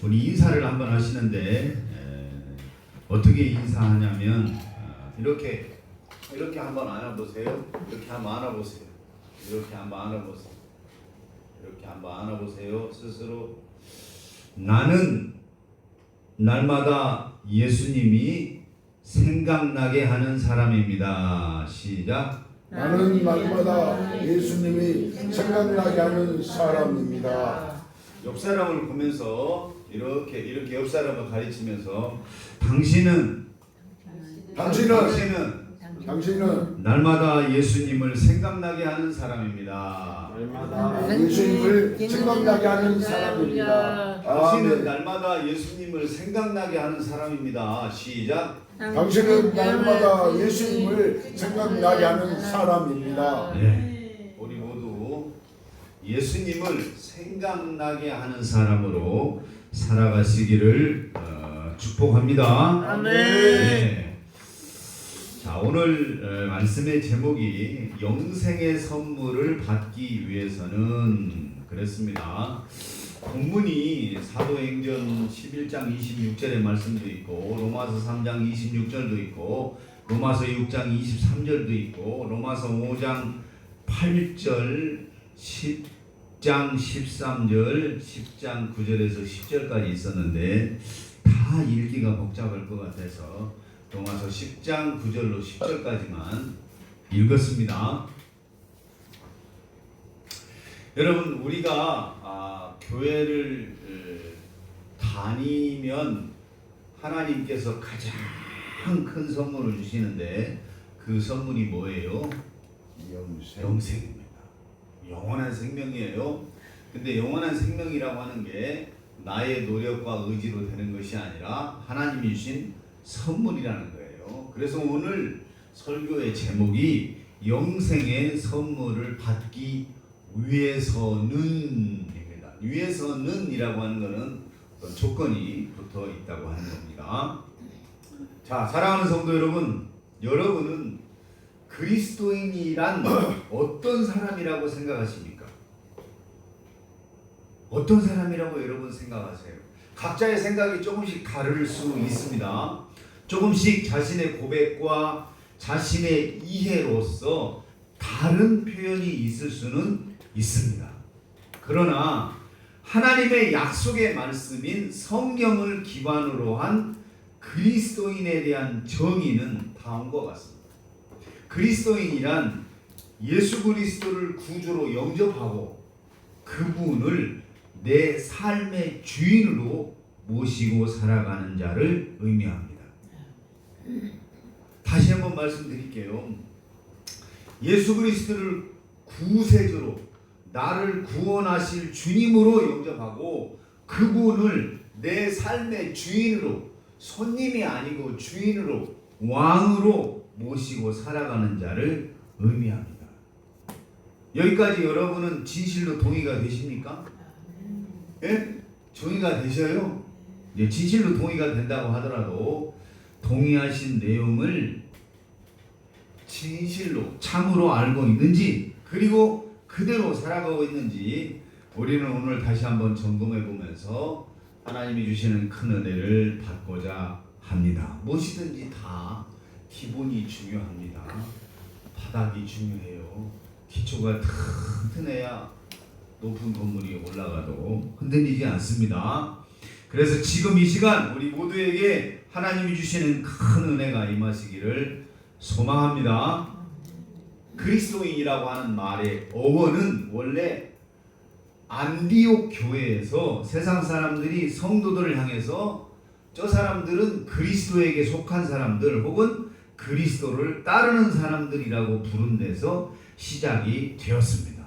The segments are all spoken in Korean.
우리 인사를 한번 하시는데 어떻게 인사하냐면 이렇게 한번 안아보세요. 이렇게 한번 안아보세요. 이렇게 한번 안아보세요. 이렇게 한번 안아보세요. 스스로 나는 날마다 예수님이 생각나게 하는 사람입니다. 시작. 나는 날마다 예수님이 생각나게 하는 사람입니다. 옆 사람을 보면서 이렇게 옆 사람을 가르치면서 당신은 날마다 예수님을 생각나게 하는 사람입니다. 날마다 예수님을 생각나게 하는 사람입니다. 당신은 날마다 예수님을 생각나게 하는 사람입니다. 시작. 당신은 날마다 예수님을 생각나게 하는 사람입니다. 네. 우리 모두 예수님을 생각나게 하는 사람으로 살아가시기를 축복합니다. 아멘. 네. 자, 오늘 말씀의 제목이 영생의 선물을 받기 위해서는 그랬습니다. 본문이 사도행전 11장 26절의 말씀도 있고 로마서 3장 26절도 있고 로마서 6장 23절도 있고 로마서 5장 8절 10장 13절 10장 9절에서 10절까지 있었는데 다 읽기가 복잡할 것 같아서 로마서 10장 9절로 10절까지만 읽었습니다. 여러분 우리가 교회를 다니면 하나님께서 가장 큰 선물을 주시는데 그 선물이 뭐예요? 영생입니다. 영원한 생명이에요. 근데 영원한 생명이라고 하는 게 나의 노력과 의지로 되는 것이 아니라 하나님이 주신 선물이라는 거예요. 그래서 오늘 설교의 제목이 영생의 선물을 받기 위해서는 위해서는 이라고 하는 것은 어떤 조건이 붙어 있다고 하는 겁니다. 자, 사랑하는 성도 여러분, 여러분은 그리스도인이란 어떤 사람이라고 생각하십니까? 어떤 사람이라고 여러분 생각하세요? 각자의 생각이 조금씩 다를 수 있습니다. 조금씩 자신의 고백과 자신의 이해로서 다른 표현이 있을 수는 있습니다. 그러나 하나님의 약속의 말씀인 성경을 기반으로 한 그리스도인에 대한 정의는 다음과 같습니다. 그리스도인이란 예수 그리스도를 구주로 영접하고 그분을 내 삶의 주인으로 모시고 살아가는 자를 의미합니다. 다시 한번 말씀드릴게요. 예수 그리스도를 구세주로 나를 구원하실 주님으로 영접하고 그분을 내 삶의 주인으로 손님이 아니고 주인으로 왕으로 모시고 살아가는 자를 의미합니다. 여기까지 여러분은 진실로 동의가 되십니까? 예? 동의가 되셔요? 예, 진실로 동의가 된다고 하더라도 동의하신 내용을 진실로 참으로 알고 있는지 그리고 그대로 살아가고 있는지 우리는 오늘 다시 한번 점검해 보면서 하나님이 주시는 큰 은혜를 받고자 합니다. 무엇이든지 다 기본이 중요합니다. 바닥이 중요해요. 기초가 튼튼해야 높은 건물이 올라가도 흔들리지 않습니다. 그래서 지금 이 시간 우리 모두에게 하나님이 주시는 큰 은혜가 임하시기를 소망합니다. 그리스도인이라고 하는 말의 어원은 원래 안디옥 교회에서 세상 사람들이 성도들을 향해서 저 사람들은 그리스도에게 속한 사람들 혹은 그리스도를 따르는 사람들이라고 부른 데서 시작이 되었습니다.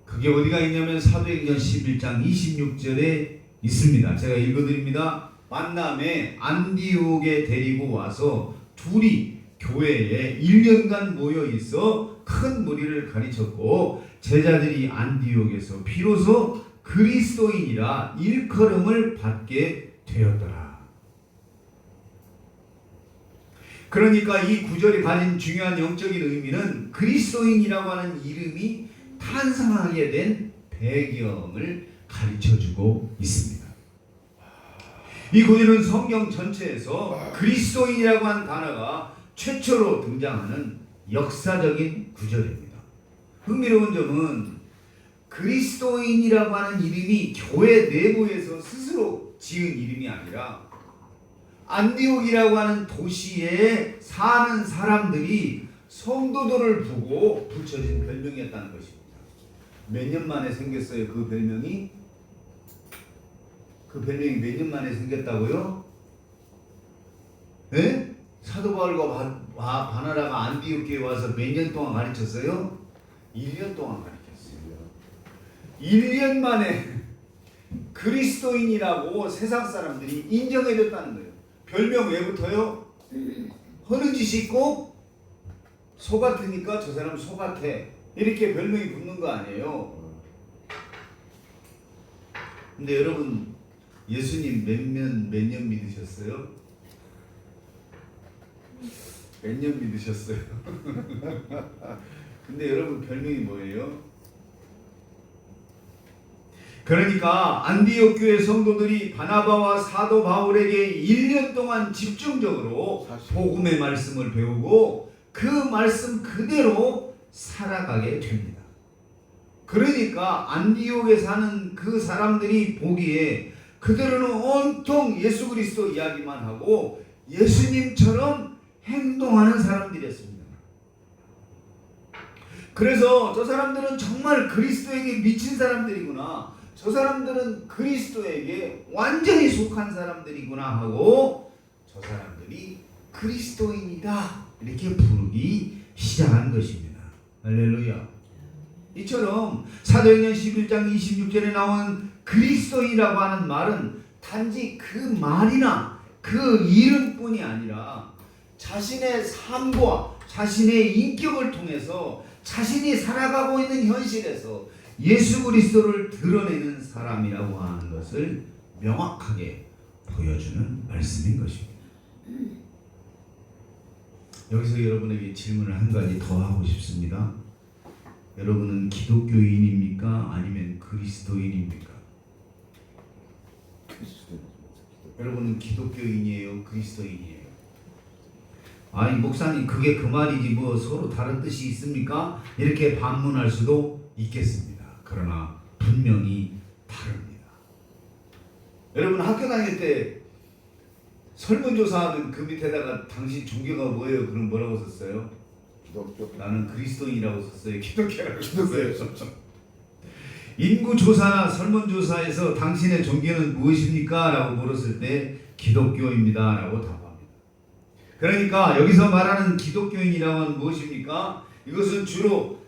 그게 어디가 있냐면 사도행전 11장 26절에 있습니다. 제가 읽어드립니다. 만남에 안디옥에 데리고 와서 둘이 교회에 1년간 모여 있어 큰 무리를 가르쳤고 제자들이 안디옥에서 비로소 그리스도인이라 일컬음을 받게 되었더라. 그러니까 이 구절이 가진 중요한 영적인 의미는 그리스도인이라고 하는 이름이 탄생하게 된 배경을 가르쳐주고 있습니다. 이 구절은 성경 전체에서 그리스도인이라고 하는 단어가 최초로 등장하는 역사적인 구절입니다. 흥미로운 점은 그리스도인이라고 하는 이름이 교회 내부에서 스스로 지은 이름이 아니라 안디옥이라고 하는 도시에 사는 사람들이 성도들을 보고 붙여진 별명이었다는 것입니다. 몇 년 만에 생겼어요, 그 별명이? 그 별명이 몇 년 만에 생겼다고요? 네? 사도 바울과 바나바가 안디옥 교회에 와서 몇 년 동안 가르쳤어요? 1년 동안 가르쳤어요. 1년 만에 그리스도인이라고 세상 사람들이 인정해줬다는 거예요. 별명 왜 붙어요? 하는 짓이 꼭 소 같으니까 저 사람 소 같아, 이렇게 별명이 붙는 거 아니에요. 근데 여러분, 예수님 몇 년 믿으셨어요? 몇 년 믿으셨어요? 근데 여러분 별명이 뭐예요? 그러니까 안디옥 교회 성도들이 바나바와 사도 바울에게 1년 동안 집중적으로 복음의 말씀을 배우고 그 말씀 그대로 살아가게 됩니다. 그러니까 안디옥에 사는 그 사람들이 보기에 그들은 온통 예수 그리스도 이야기만 하고 예수님처럼 행동하는 사람들이었습니다. 그래서 저 사람들은 정말 그리스도에게 미친 사람들이구나, 저 사람들은 그리스도에게 완전히 속한 사람들이구나 하고 저 사람들이 그리스도인이다 이렇게 부르기 시작한 것입니다. 할렐루야. 이처럼 사도행전 11장 26절에 나온 그리스도인이라고 하는 말은 단지 그 말이나 그 이름뿐이 아니라 자신의 삶과 자신의 인격을 통해서 자신이 살아가고 있는 현실에서 예수 그리스도를 드러내는 사람이라고 하는 것을 명확하게 보여주는 말씀인 것입니다. 여기서 여러분에게 질문을 한 가지 더 하고 싶습니다. 여러분은 기독교인입니까? 아니면 그리스도인입니까? 여러분은 기독교인이에요? 그리스도인이에요? 아니 목사님 그게 그 말이지 뭐 서로 다른 뜻이 있습니까? 이렇게 반문할 수도 있겠습니다. 그러나 분명히 다릅니다. 여러분 학교 다닐 때 설문조사하면 그 밑에다가 당신 종교가 뭐예요? 그럼 뭐라고 썼어요? 기독교. 나는 그리스도인이라고 썼어요. 기독교라고 썼어요. 인구조사나 설문조사에서 당신의 종교는 무엇입니까? 라고 물었을 때 기독교입니다 라고 답합니다. 그러니까 여기서 말하는 기독교인이라고 하는 무엇입니까? 이것은 주로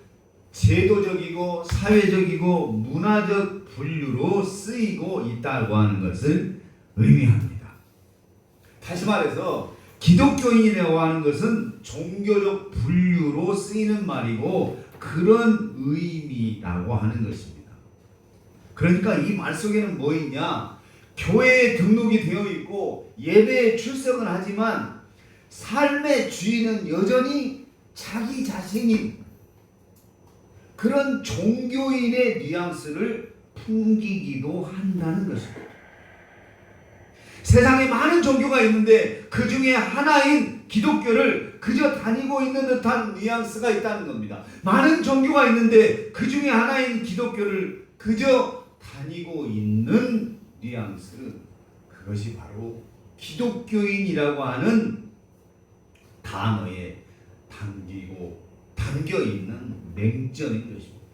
제도적이고 사회적이고 문화적 분류로 쓰이고 있다고 하는 것을 의미합니다. 다시 말해서 기독교인이라고 하는 것은 종교적 분류로 쓰이는 말이고 그런 의미라고 하는 것입니다. 그러니까 이 말 속에는 뭐 있냐? 교회에 등록이 되어 있고 예배에 출석은 하지만 삶의 주인은 여전히 자기 자신인 그런 종교인의 뉘앙스를 풍기기도 한다는 것입니다. 세상에 많은 종교가 있는데 그 중에 하나인 기독교를 그저 다니고 있는 듯한 뉘앙스가 있다는 겁니다. 많은 종교가 있는데 그 중에 하나인 기독교를 그저 다니고 있는 뉘앙스, 그것이 바로 기독교인이라고 하는 단어에 담겨 있는 맹점인 것입니다.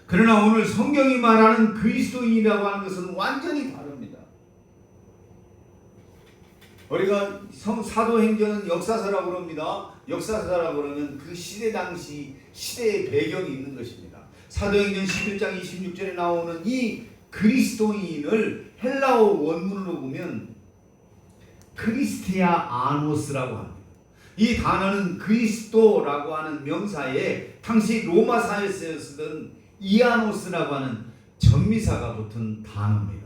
그러나 오늘 성경이 말하는 그리스도인이라고 하는 것은 완전히 다릅니다. 우리가 사도행전은 역사서라고 그럽니다. 역사서라고 그러면 그 시대 당시 시대의 배경이 있는 것입니다. 사도행전 11장 26절에 나오는 이 그리스도인을 헬라어 원문으로 보면 크리스티아 아노스라고 합니다. 이 단어는 그리스도라고 하는 명사에 당시 로마 사회에서 쓰던 이아노스라고 하는 전미사가 붙은 단어입니다.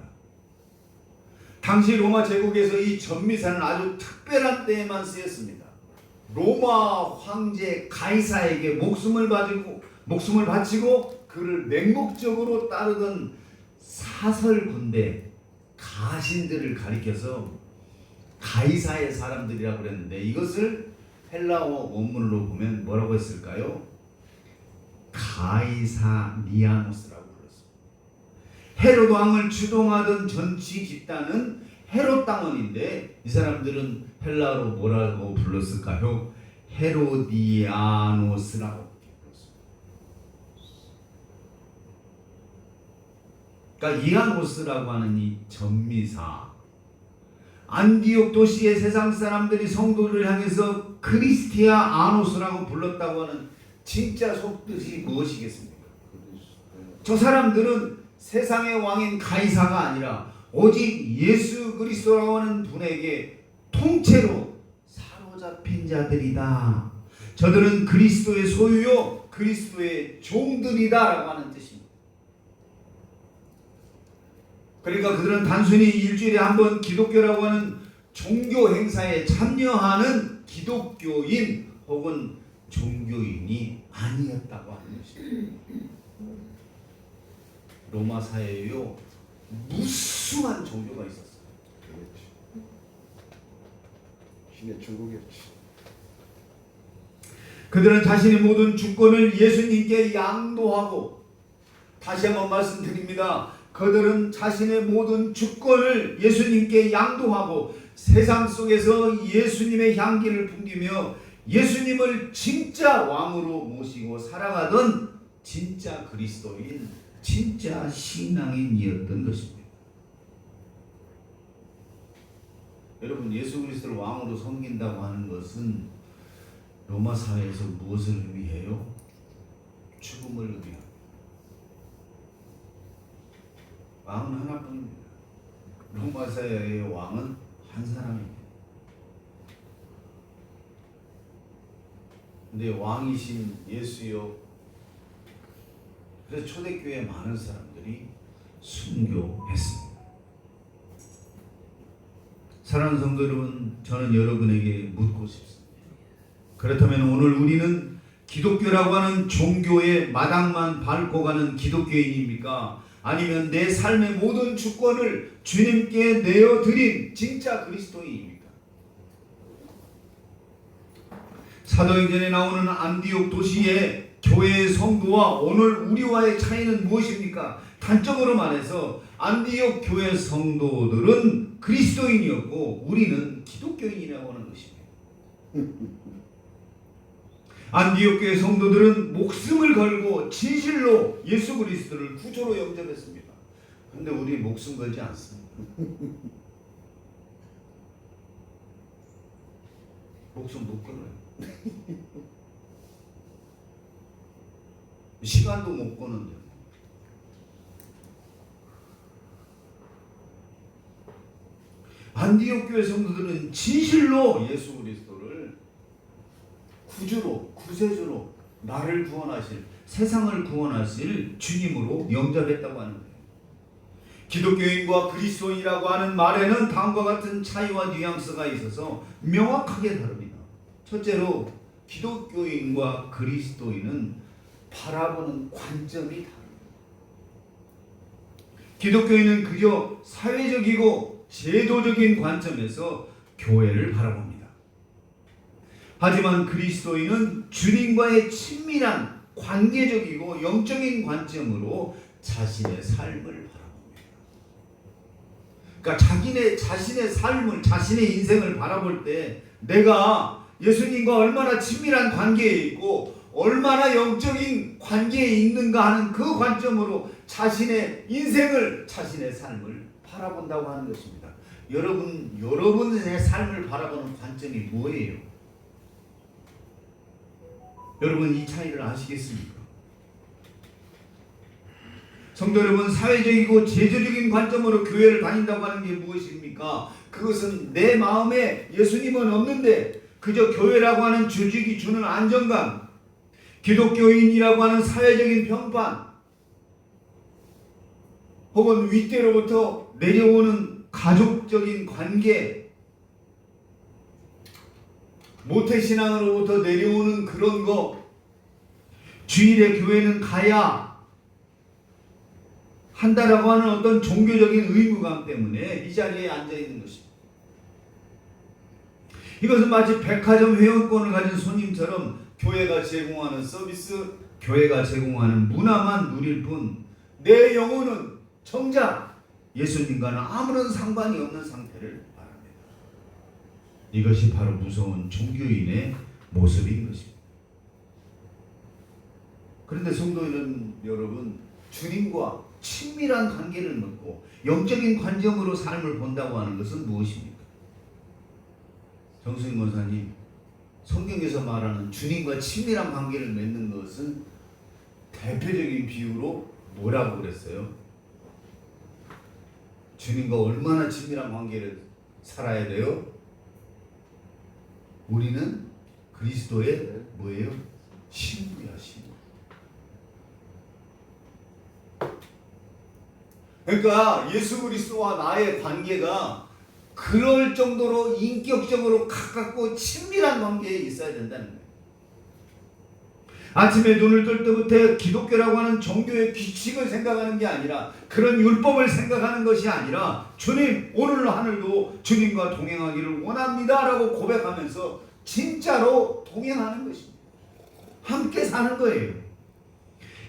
당시 로마 제국에서 이 전미사는 아주 특별한 때에만 쓰였습니다. 로마 황제 가이사에게 목숨을 바치고 그를 맹목적으로 따르던 사설 군대, 가신들을 가리켜서 가이사의 사람들이라고 그랬는데 이것을 헬라어 원문으로 보면 뭐라고 했을까요? 가이사니아노스라고 불렀습니다. 헤롯 왕을 주동하던 정치 집단은 헤롯 당원인데 이 사람들은 헬라어로 뭐라고 불렀을까요? 헤로디아노스라고 불렀습니다. 그러니까 이아노스라고 하는 이 전미사, 안디옥 도시의 세상 사람들이 성도를 향해서 크리스티아 아노스라고 불렀다고 하는 진짜 속뜻이 무엇이겠습니까? 저 사람들은 세상의 왕인 가이사가 아니라 오직 예수 그리스도라고 하는 분에게 통째로 사로잡힌 자들이다. 저들은 그리스도의 소유요 그리스도의 종들이다라고 하는 뜻입니다. 그러니까 그들은 단순히 일주일에 한 번 기독교라고 하는 종교 행사에 참여하는 기독교인 혹은 종교인이 아니었다고 하는 것입니다. 로마 사회에요 무수한 종교가 있었어요. 그렇지. 신의 천국이었지. 그들은 자신의 모든 주권을 예수님께 양도하고, 다시 한번 말씀드립니다. 그들은 자신의 모든 주권을 예수님께 양도하고 세상 속에서 예수님의 향기를 풍기며 예수님을 진짜 왕으로 모시고 살아가던 진짜 그리스도인, 진짜 신앙인이었던 것입니다. 여러분, 예수 그리스도를 왕으로 섬긴다고 하는 것은 로마 사회에서 무엇을 의미해요? 죽음을 의미합니다. 왕은 하나뿐입니다. 로마 사회의 왕은 한 사람입니다. 근데 왕이신 예수요, 그래서 초대교회 많은 사람들이 순교했습니다. 사랑하는 성도 여러분, 저는 여러분에게 묻고 싶습니다. 그렇다면 오늘 우리는 기독교라고 하는 종교의 마당만 밟고 가는 기독교인입니까? 아니면 내 삶의 모든 주권을 주님께 내어드린 진짜 그리스도인입니까? 사도행전에 나오는 안디옥 도시의 교회의 성도와 오늘 우리와의 차이는 무엇입니까? 단적으로 말해서 안디옥 교회 성도들은 그리스도인이었고 우리는 기독교인이라고 하는 것입니다. 안디옥 교회 성도들은 목숨을 걸고 진실로 예수 그리스도를 구조로 영접했습니다. 그런데 우리 목숨 걸지 않습니다. 목숨 못 걸어요. 시간도 못 거는데. 안디옥 교회 성도들은 진실로 예수 그리스도를 구주로, 구세주로 나를 구원하실, 세상을 구원하실 주님으로 영접했다고 하는 거예요. 기독교인과 그리스도인이라고 하는 말에는 다음과 같은 차이와 뉘앙스가 있어서 명확하게 다릅니다. 첫째로 기독교인과 그리스도인은 바라보는 관점이 다릅니다. 기독교인은 그저 사회적이고 제도적인 관점에서 교회를 바라봅니다. 하지만 그리스도인은 주님과의 친밀한 관계적이고 영적인 관점으로 자신의 삶을 바라봅니다. 그러니까 자신의 삶을, 자신의 인생을 바라볼 때 내가 예수님과 얼마나 친밀한 관계에 있고 얼마나 영적인 관계에 있는가 하는 그 관점으로 자신의 인생을, 자신의 삶을 바라본다고 하는 것입니다. 여러분의 삶을 바라보는 관점이 뭐예요? 여러분 이 차이를 아시겠습니까? 성도 여러분, 사회적이고 제도적인 관점으로 교회를 다닌다고 하는 게 무엇입니까? 그것은 내 마음에 예수님은 없는데 그저 교회라고 하는 조직이 주는 안정감, 기독교인이라고 하는 사회적인 평판, 혹은 윗대로부터 내려오는 가족적인 관계, 모태신앙으로부터 내려오는 그런 거, 주일에 교회는 가야 한다라고 하는 어떤 종교적인 의무감 때문에 이 자리에 앉아 있는 것입니다. 이것은 마치 백화점 회원권을 가진 손님처럼 교회가 제공하는 서비스, 교회가 제공하는 문화만 누릴 뿐 내 영혼은 정작 예수님과는 아무런 상관이 없는 상태를 말합니다. 이것이 바로 무서운 종교인의 모습인 것입니다. 그런데 성도 여러분, 주님과 친밀한 관계를 맺고 영적인 관점으로 삶을 본다고 하는 것은 무엇입니까? 정수인 목사님, 성경에서 말하는 주님과 친밀한 관계를 맺는 것은 대표적인 비유로 뭐라고 그랬어요? 주님과 얼마나 친밀한 관계를 살아야 돼요? 우리는 그리스도의 뭐예요? 신부야, 신부. 그러니까 예수 그리스도와 나의 관계가 그럴 정도로 인격적으로 가깝고 친밀한 관계에 있어야 된다는 거예요. 아침에 눈을 뜰 때부터 기독교라고 하는 종교의 규칙을 생각하는 게 아니라, 그런 율법을 생각하는 것이 아니라, 주님 오늘 하늘도 주님과 동행하기를 원합니다 라고 고백하면서 진짜로 동행하는 것입니다. 함께 사는 거예요.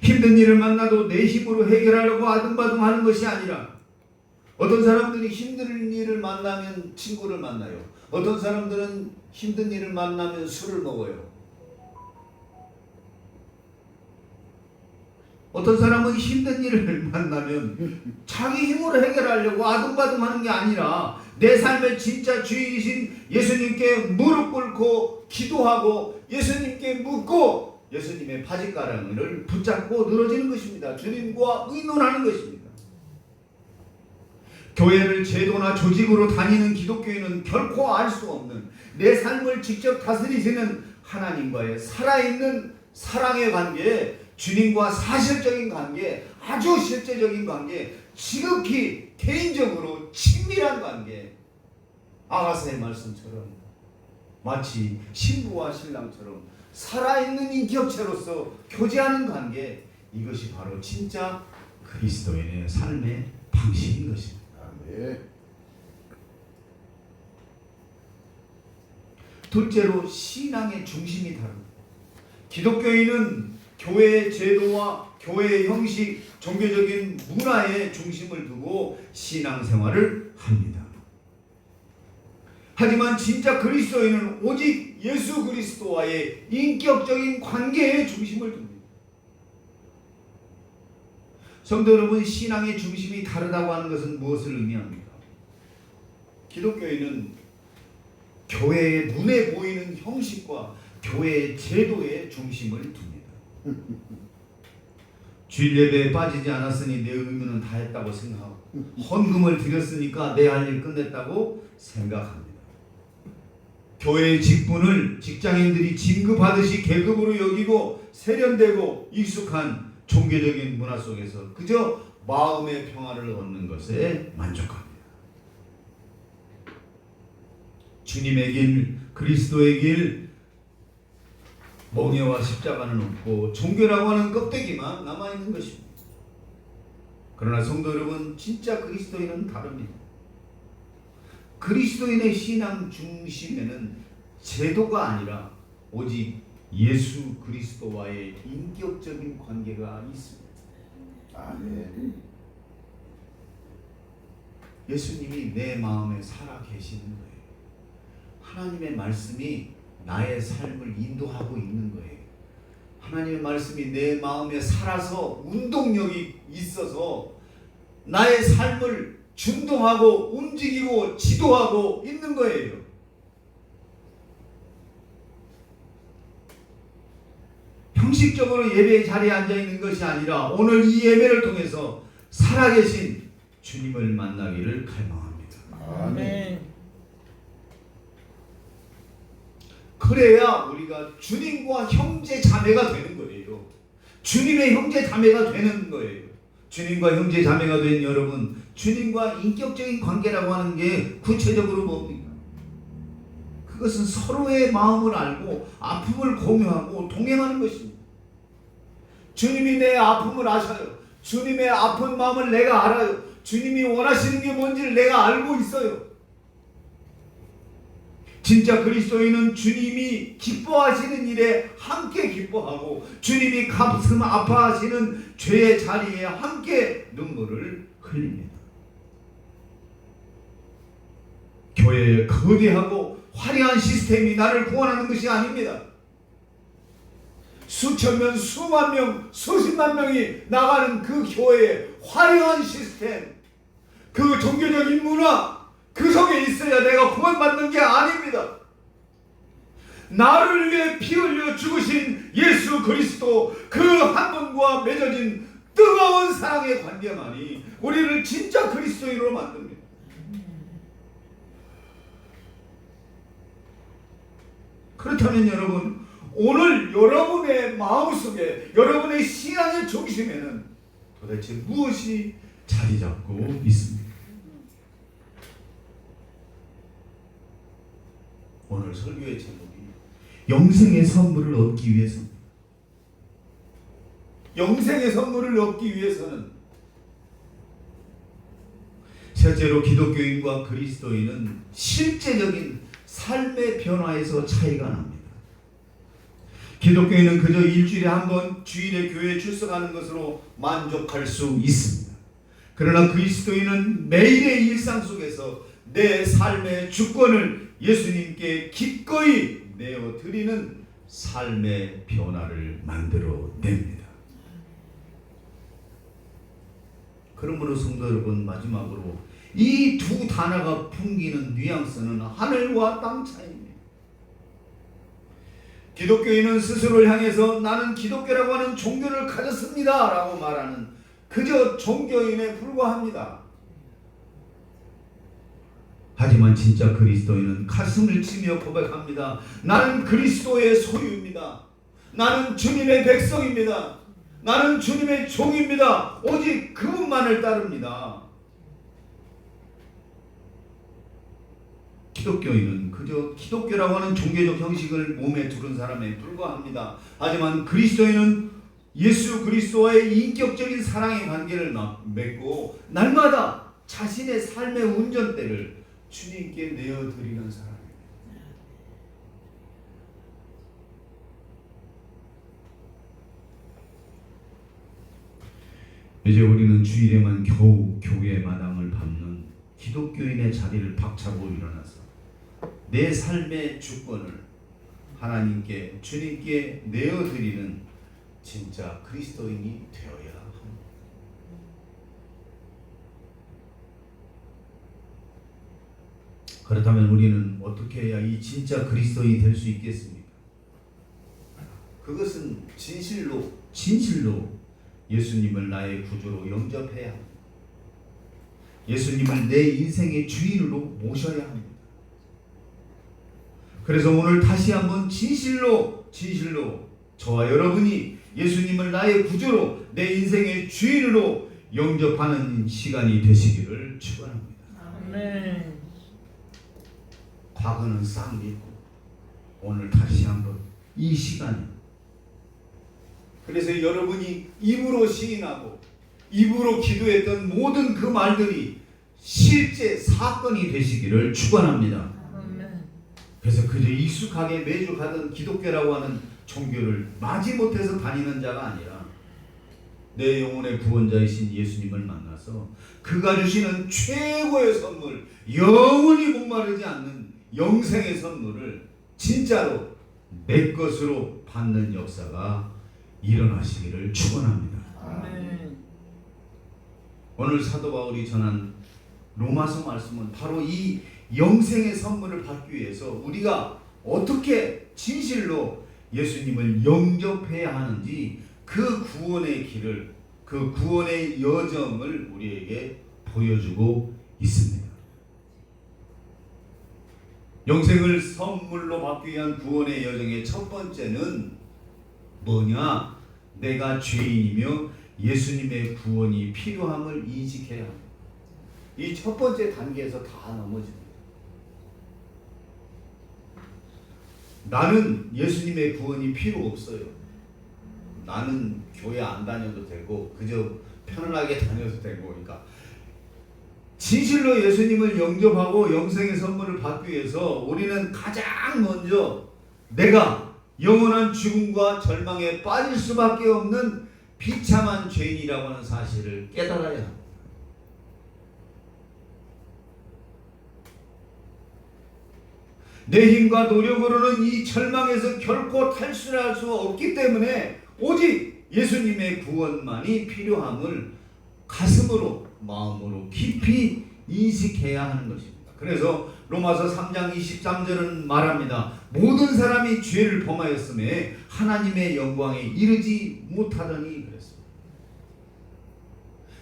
힘든 일을 만나도 내 힘으로 해결하려고 아둥바둥 하는 것이 아니라, 어떤 사람들이 힘든 일을 만나면 친구를 만나요. 어떤 사람들은 힘든 일을 만나면 술을 먹어요. 어떤 사람은 힘든 일을 만나면 자기 힘으로 해결하려고 아둥바둥 하는 게 아니라 내 삶의 진짜 주인이신 예수님께 무릎 꿇고 기도하고 예수님께 묻고 예수님의 바짓가랑이를 붙잡고 늘어지는 것입니다. 주님과 의논하는 것입니다. 교회를 제도나 조직으로 다니는 기독교인은 결코 알 수 없는 내 삶을 직접 다스리시는 하나님과의 살아있는 사랑의 관계, 주님과 사실적인 관계, 아주 실제적인 관계, 지극히 개인적으로 친밀한 관계, 아가서의 말씀처럼 마치 신부와 신랑처럼 살아있는 인격체로서 교제하는 관계, 이것이 바로 진짜 그리스도인의 삶의 방식인 것입니다. 아멘. 둘째로 신앙의 중심이 다릅니다. 기독교인은 교회의 제도와 교회의 형식, 종교적인 문화에 중심을 두고 신앙생활을 합니다. 하지만 진짜 그리스도인은 오직 예수 그리스도와의 인격적인 관계에 중심을 둡니다. 성도 여러분, 신앙의 중심이 다르다고 하는 것은 무엇을 의미합니까? 기독교인은 교회의 눈에 보이는 형식과 교회의 제도에 중심을 둡니다. 주일 예배에 빠지지 않았으니 내 의무는 다 했다고 생각하고, 헌금을 드렸으니까 내 할 일 끝냈다고 생각합니다. 교회의 직분을 직장인들이 진급하듯이 계급으로 여기고 세련되고 익숙한 종교적인 문화 속에서 그저 마음의 평화를 얻는 것에 만족합니다. 주님의 길, 그리스도의 길, 멍에와 십자가는 없고 종교라고 하는 껍데기만 남아있는 것입니다. 그러나 성도 여러분, 진짜 그리스도인은 다릅니다. 그리스도인의 신앙 중심에는 제도가 아니라 오직 예수 그리스도와의 인격적인 관계가 있습니다. 아멘. 예수님이 내 마음에 살아 계시는 거예요. 하나님의 말씀이 나의 삶을 인도하고 있는 거예요. 하나님의 말씀이 내 마음에 살아서 운동력이 있어서 나의 삶을 준동하고 움직이고 지도하고 있는 거예요. 형식적으로 예배의 자리에 앉아 있는 것이 아니라 오늘 이 예배를 통해서 살아계신 주님을 만나기를 갈망합니다. 아멘. 그래야 우리가 주님과 형제 자매가 되는 거예요. 주님의 형제 자매가 되는 거예요. 주님과 형제 자매가 된 여러분, 주님과 인격적인 관계라고 하는 게 구체적으로 뭡니까? 그것은 서로의 마음을 알고 아픔을 공유하고 동행하는 것입니다. 주님이 내 아픔을 아셔요. 주님의 아픈 마음을 내가 알아요. 주님이 원하시는 게 뭔지를 내가 알고 있어요. 진짜 그리스도인은 주님이 기뻐하시는 일에 함께 기뻐하고 주님이 가슴 아파하시는 죄의 자리에 함께 눈물을 흘립니다. 교회의 거대하고 화려한 시스템이 나를 구원하는 것이 아닙니다. 수천 명, 수만 명, 수십만 명이 나가는 그 교회의 화려한 시스템, 그 종교적인 문화, 그 속에 있어야 내가 구원받는 게 아닙니다. 나를 위해 피 흘려 죽으신 예수 그리스도 그 한 분과 맺어진 뜨거운 사랑의 관계만이 우리를 진짜 그리스도인으로 만듭니다. 그렇다면 여러분, 오늘 여러분의 마음속에, 여러분의 신앙의 중심에는 도대체 무엇이 자리 잡고 있습니까? 오늘 설교의 제목이 영생의 선물을 얻기 위해서입니다. 영생의 선물을 얻기 위해서는 실제로 기독교인과 그리스도인은 실제적인 삶의 변화에서 차이가 납니다. 기독교인은 그저 일주일에 한 번 주일에 교회에 출석하는 것으로 만족할 수 있습니다. 그러나 그리스도인은 매일의 일상 속에서 내 삶의 주권을 예수님께 기꺼이 내어드리는 삶의 변화를 만들어냅니다. 그러므로 성도 여러분, 마지막으로 이 두 단어가 풍기는 뉘앙스는 하늘과 땅 차이입니다. 기독교인은 스스로를 향해서 나는 기독교라고 하는 종교를 가졌습니다 라고 말하는 그저 종교인에 불과합니다. 하지만 진짜 그리스도인은 가슴을 치며 고백합니다. 나는 그리스도의 소유입니다. 나는 주님의 백성입니다. 나는 주님의 종입니다. 오직 그분만을 따릅니다. 기독교인은 그저 기독교라고 하는 종교적 형식을 몸에 두른 사람에 불과합니다. 하지만 그리스도인은 예수 그리스도와의 인격적인 사랑의 관계를 맺고 날마다 자신의 삶의 운전대를 주님께 내어드리는 사람입니다. 이제 우리는 주일에만 겨우 교회 마당을 밟는 기독교인의 자리를 박차고 일어나서 내 삶의 주권을 하나님께, 주님께 내어드리는 진짜 그리스도인이 되어야 합니다. 그렇다면 우리는 어떻게 해야 이 진짜 그리스도인이 될 수 있겠습니까? 그것은 진실로 예수님을 나의 구주로 영접해야 합니다. 예수님을 내 인생의 주인으로 모셔야 합니다. 그래서 오늘 다시 한번 진실로 저와 여러분이 예수님을 나의 구주로 내 인생의 주인으로 영접하는 시간이 되시기를 축원합니다. 아멘. 과거는 싹 잊고 오늘 다시 한번 이 시간에, 그래서 여러분이 입으로 시인하고 입으로 기도했던 모든 그 말들이 실제 사건이 되시기를 축원합니다. 그래서 그저 익숙하게 매주 가던 기독교라고 하는 종교를 마지못해서 다니는 자가 아니라 내 영혼의 구원자이신 예수님을 만나서 그가 주시는 최고의 선물, 영원히 목마르지 않는 영생의 선물을 진짜로 내 것으로 받는 역사가 일어나시기를 축원합니다. 아멘. 오늘 사도 바울이 전한 로마서 말씀은 바로 이 영생의 선물을 받기 위해서 우리가 어떻게 진실로 예수님을 영접해야 하는지 그 구원의 길을, 그 구원의 여정을 우리에게 보여주고 있습니다. 영생을 선물로 받기 위한 구원의 여정의 첫 번째는 뭐냐? 내가 죄인이며 예수님의 구원이 필요함을 인식해야 합니다. 이 첫 번째 단계에서 다 넘어집니다. 나는 예수님의 구원이 필요 없어요. 나는 교회 안 다녀도 되고 그저 편안하게 다녀도 되고. 그러니까 진실로 예수님을 영접하고 영생의 선물을 받기 위해서 우리는 가장 먼저 내가 영원한 죽음과 절망에 빠질 수밖에 없는 비참한 죄인이라고 하는 사실을 깨달아야 합니다. 내 힘과 노력으로는 이 절망에서 결코 탈출할 수 없기 때문에 오직 예수님의 구원만이 필요함을 가슴으로 마음으로 깊이 인식해야 하는 것입니다. 그래서 로마서 3장 23절은 말합니다. 모든 사람이 죄를 범하였음에 하나님의 영광에 이르지 못하더니 그랬습니다.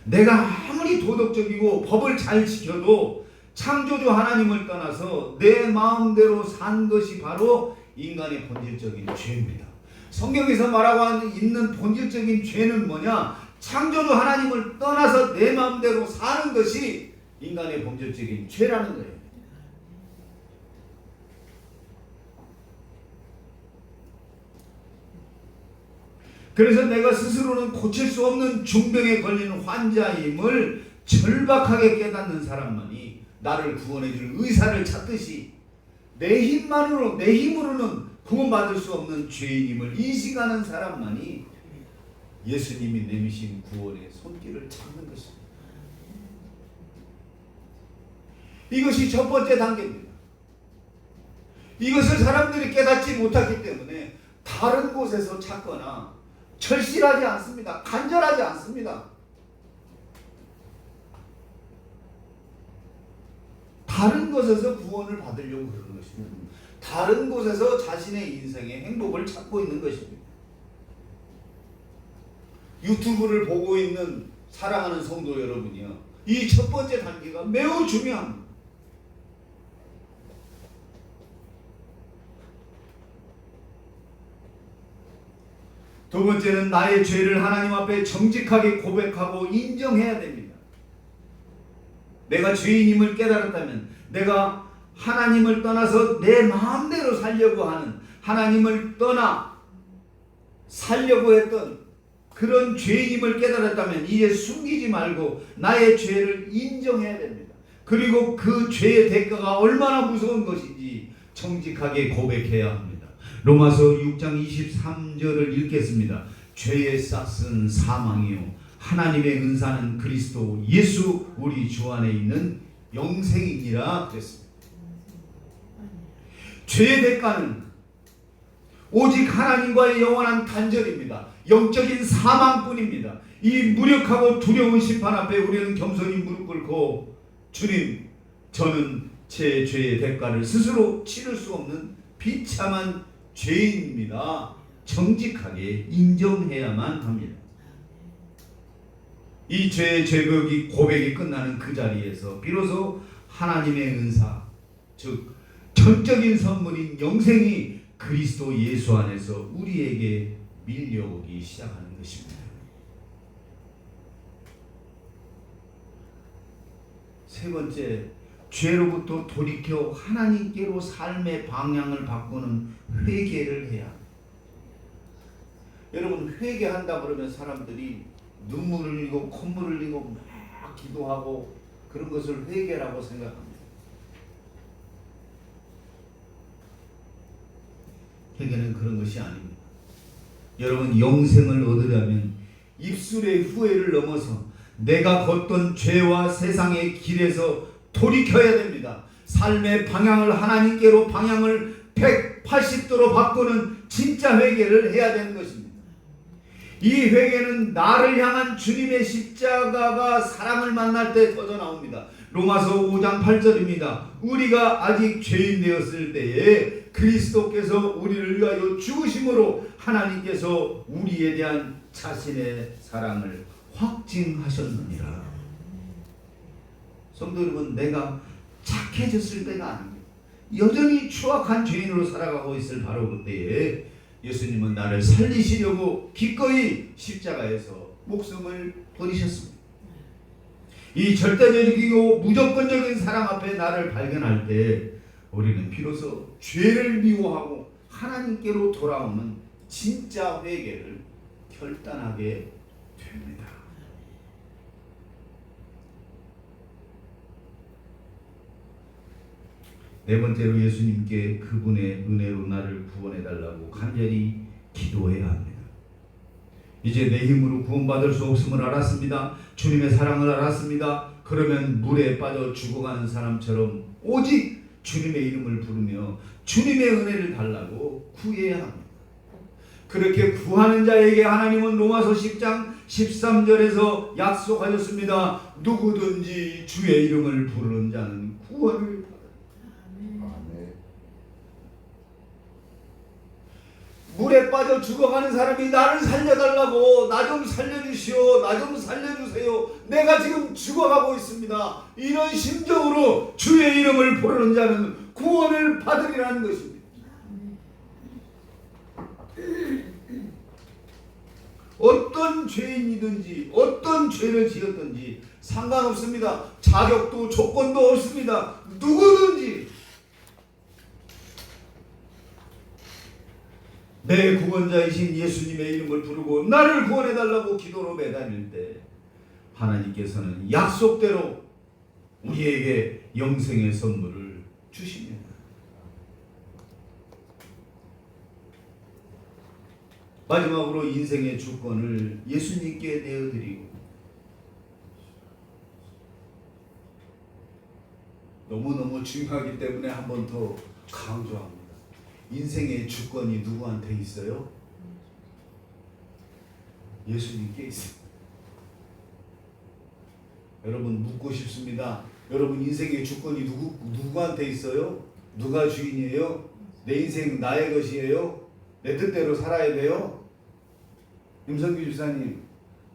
내가 아무리 도덕적이고 법을 잘 지켜도 창조주 하나님을 떠나서 내 마음대로 산 것이 바로 인간의 본질적인 죄입니다. 성경에서 말하고 있는 본질적인 죄는 뭐냐? 창조주 하나님을 떠나서 내 마음대로 사는 것이 인간의 본질적인 죄라는 거예요. 그래서 내가 스스로는 고칠 수 없는 중병에 걸린 환자임을 절박하게 깨닫는 사람만이 나를 구원해 줄 의사를 찾듯이 내 힘으로는 구원받을 수 없는 죄인임을 인식하는 사람만이 예수님이 내미신 구원의 손길을 찾는 것입니다. 이것이 첫 번째 단계입니다. 이것을 사람들이 깨닫지 못하기 때문에 다른 곳에서 찾거나 절실하지 않습니다. 간절하지 않습니다. 다른 곳에서 구원을 받으려고 그러는 것입니다. 다른 곳에서 자신의 인생의 행복을 찾고 있는 것입니다. 유튜브를 보고 있는 사랑하는 성도 여러분이요, 이 첫 번째 단계가 매우 중요합니다. 두 번째는 나의 죄를 하나님 앞에 정직하게 고백하고 인정해야 됩니다. 내가 죄인임을 깨달았다면, 내가 하나님을 떠나서 내 마음대로 살려고 하는, 하나님을 떠나 살려고 했던 그런 죄인임을 깨달았다면 이제 숨기지 말고 나의 죄를 인정해야 됩니다. 그리고 그 죄의 대가가 얼마나 무서운 것인지 정직하게 고백해야 합니다. 로마서 6장 23절을 읽겠습니다. 죄의 싹은 사망이요 하나님의 은사는 그리스도 예수 우리 주 안에 있는 영생이니라 그랬습니다. 죄의 대가는 오직 하나님과의 영원한 단절입니다. 영적인 사망뿐입니다. 이 무력하고 두려운 심판 앞에 우리는 겸손히 무릎 꿇고, 주님, 저는 제 죄의 대가를 스스로 치를 수 없는 비참한 죄인입니다. 정직하게 인정해야만 합니다. 이 죄의 고백이 끝나는 그 자리에서 비로소 하나님의 은사, 즉 전적인 선물인 영생이 그리스도 예수 안에서 우리에게 밀려오기 시작하는 것입니다. 세 번째, 죄로부터 돌이켜 하나님께로 삶의 방향을 바꾸는 회개를 해야 합니다. 여러분, 회개한다 그러면 사람들이 눈물을 흘리고 콧물을 흘리고 막 기도하고 그런 것을 회개라고 생각합니다. 회개는 그런 것이 아닙니다. 여러분, 영생을 얻으려면 입술의 후회를 넘어서 내가 걷던 죄와 세상의 길에서 돌이켜야 됩니다. 삶의 방향을 하나님께로 방향을 180도로 바꾸는 진짜 회개를 해야 되는 것입니다. 이 회개는 나를 향한 주님의 십자가가 사랑을 만날 때 터져 나옵니다. 로마서 5장 8절입니다. 우리가 아직 죄인 되었을 때에 그리스도께서 우리를 위하여 죽으심으로 하나님께서 우리에 대한 자신의 사랑을 확증하셨느니라. 성도 여러분, 내가 착해졌을 때가 아닙니다. 여전히 추악한 죄인으로 살아가고 있을 바로 그때에 예수님은 나를 살리시려고 기꺼이 십자가에서 목숨을 버리셨습니다. 이 절대적이고 무조건적인 사랑 앞에 나를 발견할 때 우리는 비로소 죄를 미워하고 하나님께로 돌아오는 진짜 회개를 결단하게 됩니다. 네 번째로 예수님께 그분의 은혜로 나를 구원해 달라고 간절히 기도해야 합니다. 이제 내 힘으로 구원받을 수 없음을 알았습니다. 주님의 사랑을 알았습니다. 그러면 물에 빠져 죽어가는 사람처럼 오직 주님의 이름을 부르며 주님의 은혜를 달라고 구해야 합니다. 그렇게 구하는 자에게 하나님은 로마서 10장 13절에서 약속하셨습니다. 누구든지 주의 이름을 부르는 자는 구원을 받으리라. 아멘. 물에 빠져 죽어가는 사람이 나를 살려달라고, 나 좀 살려주시오, 나 좀 살려주세요, 내가 지금 죽어가고 있습니다, 이런 심정으로 주의 이름을 부르는 자는 구원을 받으리라는 것입니다. 어떤 죄인이든지 어떤 죄를 지었든지 상관없습니다. 자격도 조건도 없습니다. 누구든지 내 구원자이신 예수님의 이름을 부르고 나를 구원해달라고 기도로 매달릴 때 하나님께서는 약속대로 우리에게 영생의 선물을 주십니다. 마지막으로 인생의 주권을 예수님께 내어드리고, 너무너무 중요하기 때문에 한 번 더 강조합니다. 인생의 주권이 누구한테 있어요? 예수님께 있습니다. 여러분 묻고 싶습니다. 여러분 인생의 주권이 누구한테 있어요? 누가 주인이에요? 내 인생 나의 것이에요? 내 뜻대로 살아야 돼요? 임성규 주사님,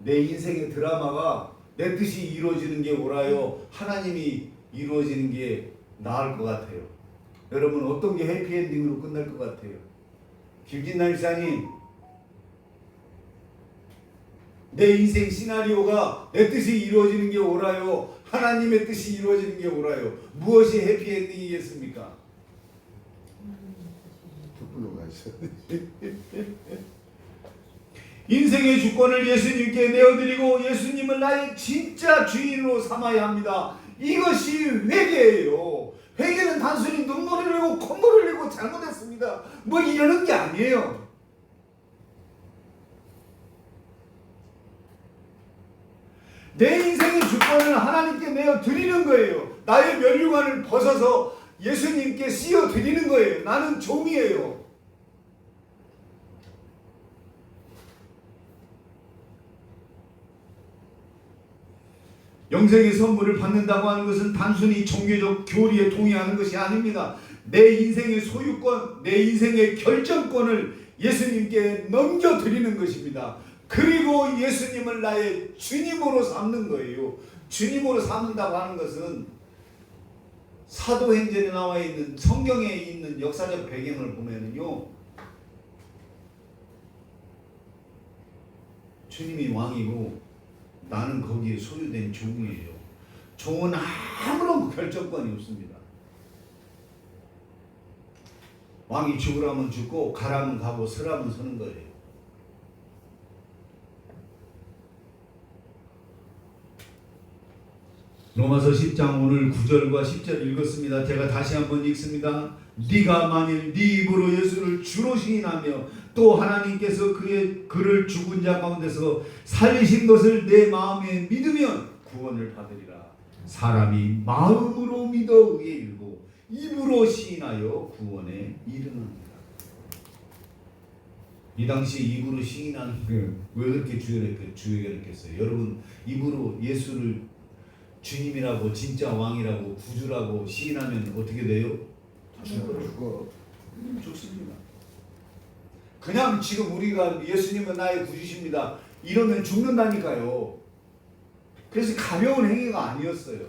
내 인생의 드라마가 내 뜻이 이루어지는 게 옳아요? 하나님이 이루어지는 게 나을 것 같아요? 여러분 어떤 게 해피엔딩으로 끝날 것 같아요? 김진남 지사님, 내 인생 시나리오가 내 뜻이 이루어지는 게 옳아요? 하나님의 뜻이 이루어지는 게 옳아요? 무엇이 해피엔딩이겠습니까? 툭불로가 있어. 인생의 주권을 예수님께 내어드리고 예수님을 나의 진짜 주인으로 삼아야 합니다. 이것이 회개예요. 회개는 단순히 눈물을 흘리고 콧물을 흘리고 잘못했습니다, 뭐 이러는 게 아니에요. 내 인생의 주권을 하나님께 내어드리는 거예요. 나의 면류관을 벗어서 예수님께 씌워드리는 거예요. 나는 종이에요. 영생의 선물을 받는다고 하는 것은 단순히 종교적 교리에 동의하는 것이 아닙니다. 내 인생의 소유권, 내 인생의 결정권을 예수님께 넘겨드리는 것입니다. 그리고 예수님을 나의 주님으로 삼는 거예요. 주님으로 삼는다고 하는 것은 사도행전에 나와 있는, 성경에 있는 역사적 배경을 보면요, 주님이 왕이고 나는 거기에 소유된 종이에요. 종은 아무런 결정권이 없습니다. 왕이 죽으라면 죽고 가라면 가고 서라면 서는 거예요. 로마서 10장 오늘 9절과 10절 읽었습니다. 제가 다시 한번 읽습니다. 네가 만일 네 입으로 예수를 주로 시인하며 또 하나님께서 그를 죽은 자 가운데서 살리신 것을 내 마음에 믿으면 구원을 받으리라. 사람이 마음으로 믿어 의에 이르고 입으로 시인하여 구원에 이르느니라. 이 당시 입으로 시인하는 게 왜 그렇게 주의했겠어요? 여러분 입으로 예수를 주님이라고, 진짜 왕이라고, 구주라고 시인하면 어떻게 돼요? 죽어. 죽습니다. 그냥 지금 우리가 예수님은 나의 구주십니다 이러면 죽는다니까요. 그래서 가벼운 행위가 아니었어요.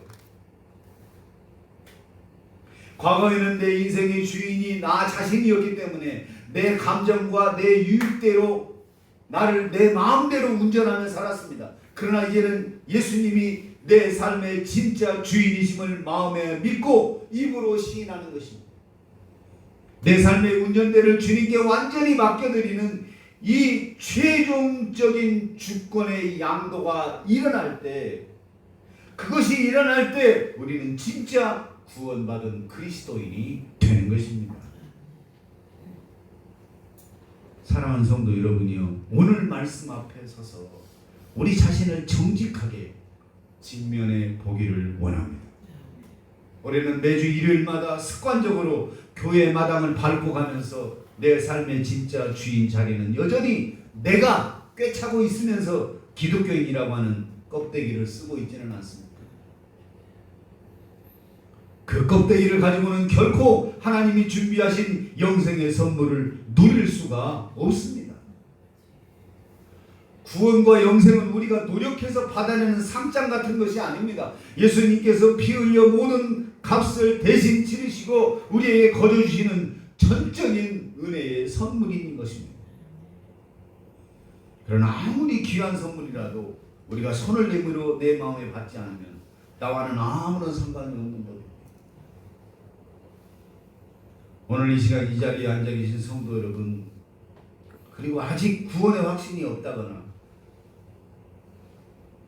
과거에는 내 인생의 주인이 나 자신이었기 때문에 내 감정과 내 유익대로 나를 내 마음대로 운전하며 살았습니다. 그러나 이제는 예수님이 내 삶의 진짜 주인이심을 마음에 믿고 입으로 시인하는 것입니다. 내 삶의 운전대를 주님께 완전히 맡겨드리는 이 최종적인 주권의 양도가 일어날 때, 그것이 일어날 때 우리는 진짜 구원받은 그리스도인이 되는 것입니다. 사랑하는 성도 여러분이요, 오늘 말씀 앞에 서서 우리 자신을 정직하게 직면해 보기를 원합니다. 우리는 매주 일요일마다 습관적으로 교회 마당을 밟고 가면서 내 삶의 진짜 주인 자리는 여전히 내가 꿰차고 있으면서 기독교인이라고 하는 껍데기를 쓰고 있지는 않습니다. 그 껍데기를 가지고는 결코 하나님이 준비하신 영생의 선물을 누릴 수가 없습니다. 구원과 영생은 우리가 노력해서 받아내는 상장 같은 것이 아닙니다. 예수님께서 피 흘려 모든 값을 대신 치르시고 우리에게 거둬주시는 전적인 은혜의 선물인 것입니다. 그러나 아무리 귀한 선물이라도 우리가 손을 내밀어 내 마음에 받지 않으면 나와는 아무런 상관이 없는 법입니다. 오늘 이 시간 이 자리에 앉아 계신 성도 여러분, 그리고 아직 구원의 확신이 없다거나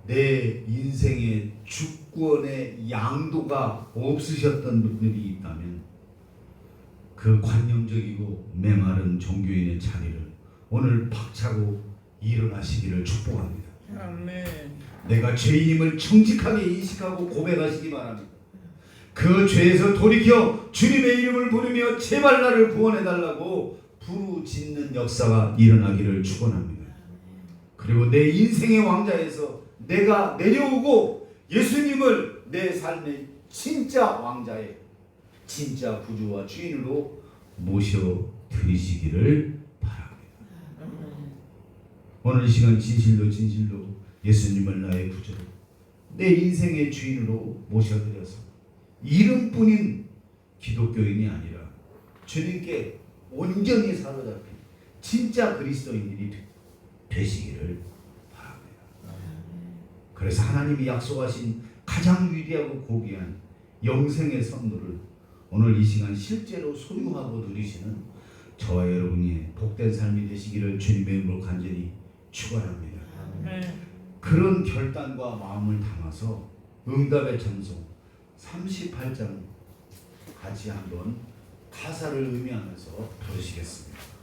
내 인생의 주권의 양도가 없으셨던 분들이 있다면 그 관념적이고 메마른 종교인의 자리를 오늘 박차고 일어나시기를 축복합니다. 아멘. 내가 죄인임을 정직하게 인식하고 고백하시기 바랍니다. 그 죄에서 돌이켜 주님의 이름을 부르며 제발 나를 구원해달라고 부르짖는 역사가 일어나기를 축원합니다. 그리고 내 인생의 왕자에서 내가 내려오고 예수님을 내 삶의 진짜 왕자의 진짜 구주와 주인으로 모셔드리시기를 바랍니다. 오늘 이 시간 진실로 예수님을 나의 구주로 내 인생의 주인으로 모셔드려서 이름뿐인 기독교인이 아니라 주님께 온전히 사로잡힌 진짜 그리스도인들이 되시기를 바랍니다. 그래서 하나님이 약속하신 가장 위대하고 고귀한 영생의 선물을 오늘 이 시간 실제로 소유하고 누리시는 저와 여러분이 복된 삶이 되시기를 주님의 이름으로 간절히 축원합니다. 그런 결단과 마음을 담아서 응답의 찬송 38장 같이 한번 가사를 의미하면서 부르시겠습니다.